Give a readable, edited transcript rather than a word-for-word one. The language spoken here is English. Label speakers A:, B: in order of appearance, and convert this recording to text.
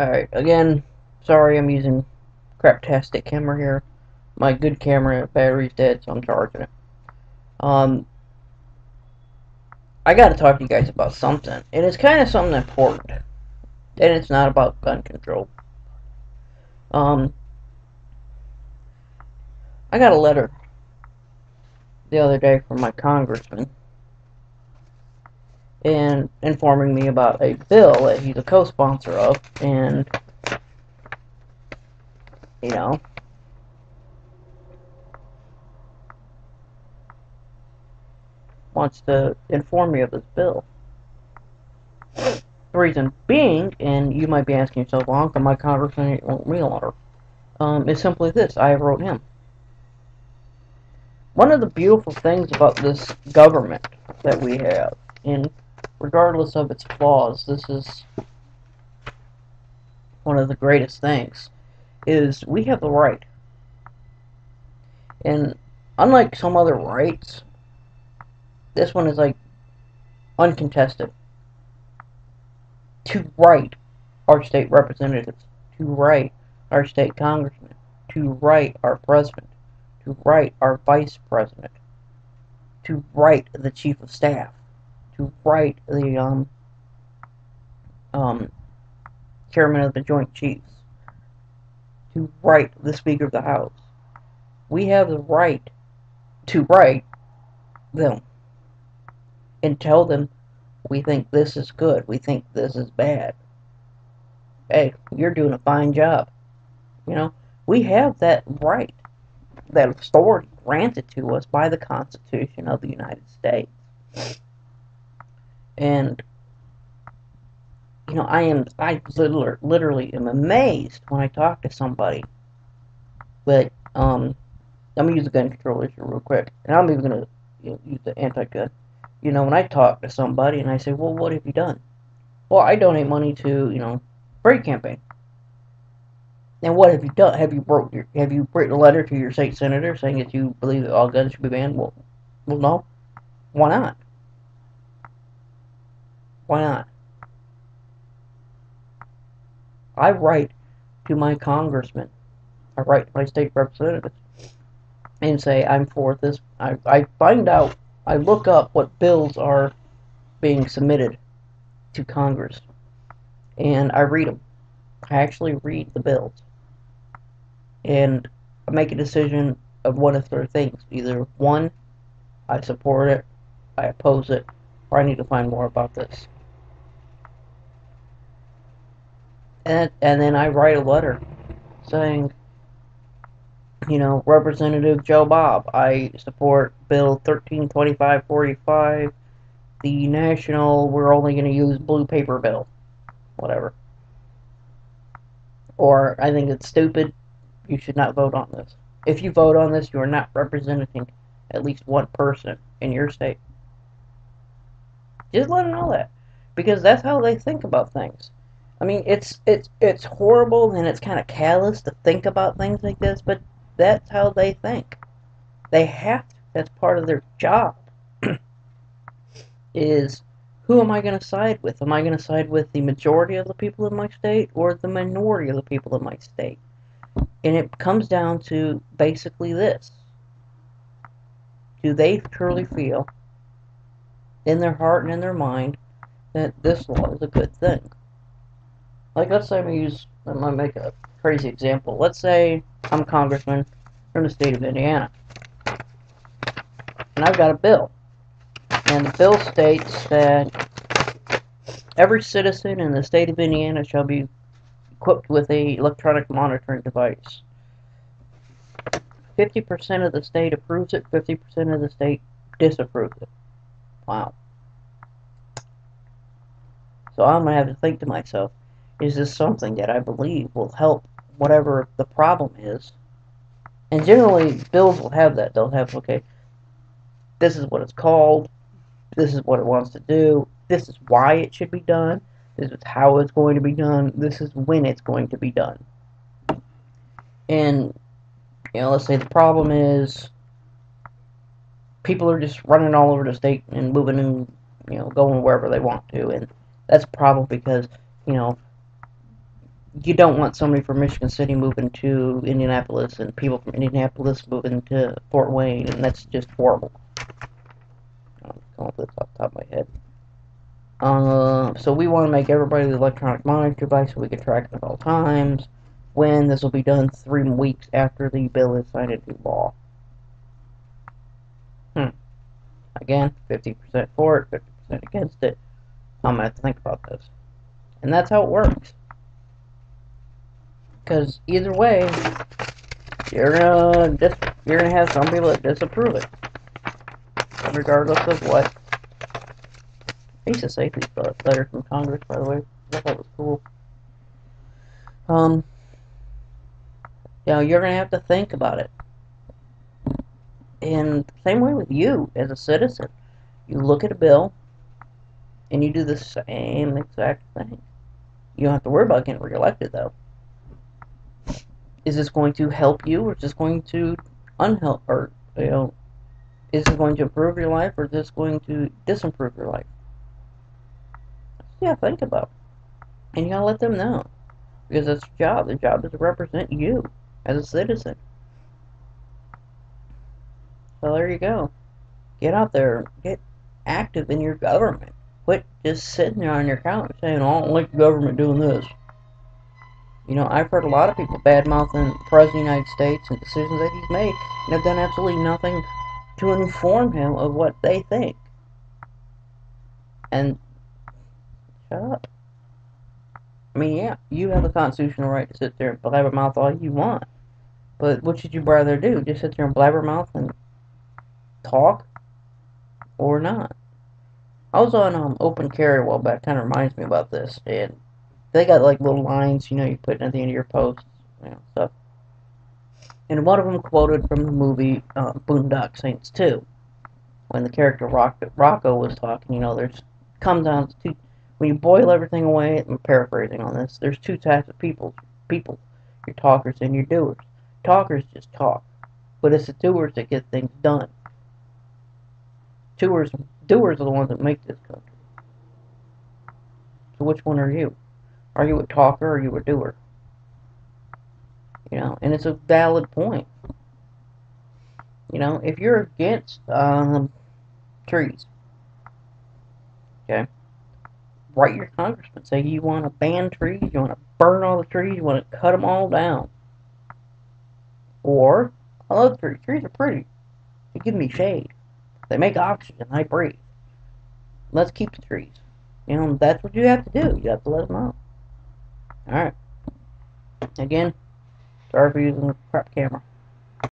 A: Alright, again, sorry I'm using craptastic camera here. My good camera battery's dead, so I'm charging it. Um, I gotta talk to you guys about something, and it's kind of something important, and it's not about gun control. Um, I got a letter the other day from my congressman, and informing me about a bill that he's a co-sponsor of, and, you know, wants to inform me of this bill. The reason being, and you might be asking yourself, well, how come my congressman won't me a letter? Is simply this: I wrote him. One of the beautiful things about this government that we have, and regardless of its flaws, this is one of the greatest things, is we have the right. And unlike some other rights, this one is like uncontested. To write our state representatives, to write our state congressmen, to write our president, to write our vice president, to write the chief of staff, to write the um, chairman of the Joint Chiefs, to write the Speaker of the House. We have the right to write them and tell them we think this is good, we think this is bad. Hey, you're doing a fine job. You know, we have that right, that authority granted to us by the Constitution of the United States. And I literally am amazed when I talk to somebody. But I'm gonna use the gun control issue real quick, and I'm even gonna use the anti-gun. When I talk to somebody and I say, "Well, what have you done?" Well, I donate money to break campaign. And what have you done? Have you written a letter to your state senator saying that you believe that all guns should be banned? Well, no. Why not? Why not? I write to my congressman. I write to my state representatives and say I'm for this. I find out. I look up what bills are being submitted to Congress, and I read them. I actually read the bills, and I make a decision of one of three things: either one, I support it, I oppose it, or I need to find more about this. And then I write a letter saying, Representative Joe Bob, I support Bill 132545, the national, we're only going to use blue paper bill, whatever. Or I think it's stupid, you should not vote on this. If you vote on this, you are not representing at least one person in your state. Just let them know that, because that's how they think about things. I mean, it's horrible and it's kind of callous to think about things like this, but that's how they think. They have to. That's part of their job. Is who am I going to side with? Am I going to side with the majority of the people in my state or the minority of the people in my state? And it comes down to basically this: do they truly feel in their heart and in their mind that this law is a good thing? Like, let's say I'm going to make a crazy example. Let's say I'm a congressman from the state of Indiana, and I've got a bill. And the bill states that every citizen in the state of Indiana shall be equipped with a electronic monitoring device. 50% of the state approves it, 50% of the state disapproves it. Wow. So I'm going to have to think to myself, is this something that I believe will help whatever the problem is? And generally, bills will have that. They'll have, okay, this is what it's called, this is what it wants to do, this is why it should be done, this is how it's going to be done, this is when it's going to be done. And, let's say the problem is people are just running all over the state and moving and, going wherever they want to. And that's a problem because, you know, you don't want somebody from Michigan City moving to Indianapolis and people from Indianapolis moving to Fort Wayne, and that's just horrible. I'm going off the top of my head. So we want to make everybody the electronic monitoring device so we can track them at all times. When this will be done 3 weeks after the bill is signed into law. Again, 50% for it, 50% against it. I'm gonna have to think about this, and that's how it works. Because either way, you're gonna have some people that disapprove it, regardless of what. I used to say these letters from Congress, by the way. I thought that was cool. You're gonna have to think about it. And same way with you as a citizen. You look at a bill, and you do the same exact thing. You don't have to worry about getting reelected, though. Is this going to help you, or is this going to unhelp, or is this going to improve your life, or is this going to disimprove your life? Yeah, think about it. And you gotta let them know. Because that's your job. The job is to represent you as a citizen. So there you go. Get out there. Get active in your government. Quit just sitting there on your couch saying, oh, I don't like the government doing this. I've heard a lot of people bad-mouthing the President of the United States and decisions that he's made, and have done absolutely nothing to inform him of what they think. And shut up. I mean, yeah, you have a constitutional right to sit there and blabbermouth all you want. But what should you rather do? Just sit there and blabbermouth and talk? Or not? I was on Open Carry a while back. Kind of reminds me about this. And they got like little lines, you put at the end of your posts, stuff. And one of them quoted from the movie Boondock Saints 2. When the character Rocco was talking, there's comes down to two. When you boil everything away, I'm paraphrasing on this, there's two types of people. Your talkers and your doers. Talkers just talk. But it's the doers that get things done. Doers are the ones that make this country. So which one are you? Are you a talker or are you a doer? And it's a valid point. If you're against trees, okay, write your congressman. Say you want to ban trees, you want to burn all the trees, you want to cut them all down. Or, I love trees. Trees are pretty. They give me shade. They make oxygen. I breathe. Let's keep the trees. That's what you have to do. You have to let them know. Alright. Again, sorry for using the crap camera.